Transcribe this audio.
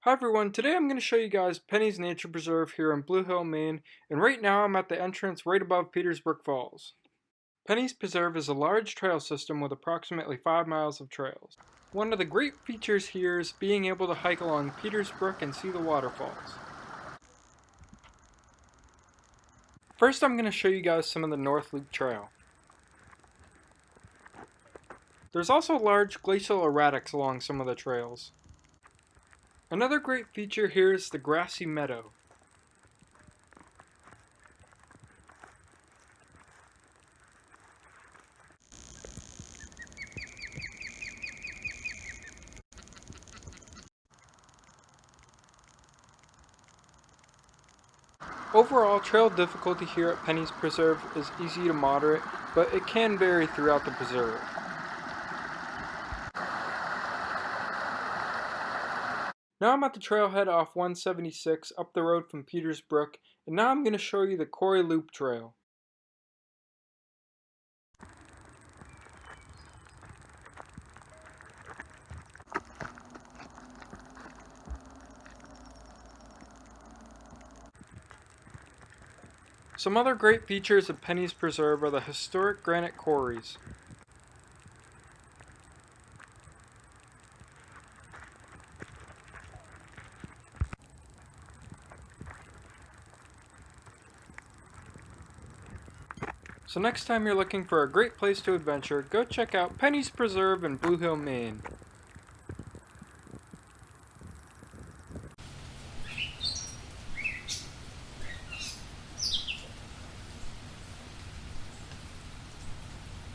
Hi everyone, today I'm going to show you guys Penny's Nature Preserve here in Blue Hill, Maine, and right now I'm at the entrance right above Petersburg Falls. Penny's Preserve is a large trail system with approximately 5 miles of trails. One of the great features here is being able to hike along Petersbrook and see the waterfalls. First I'm going to show you guys some of the North Loop Trail. There's also large glacial erratics along some of the trails. Another great feature here is the grassy meadow. Overall, trail difficulty here at Penny's Preserve is easy to moderate, but it can vary throughout the preserve. Now I'm at the trailhead off 176 up the road from Petersbrook, and now I'm going to show you the Quarry Loop Trail. Some other great features of Penny's Preserve are the historic granite quarries. So next time you're looking for a great place to adventure, go check out Penny's Preserve in Blue Hill, Maine.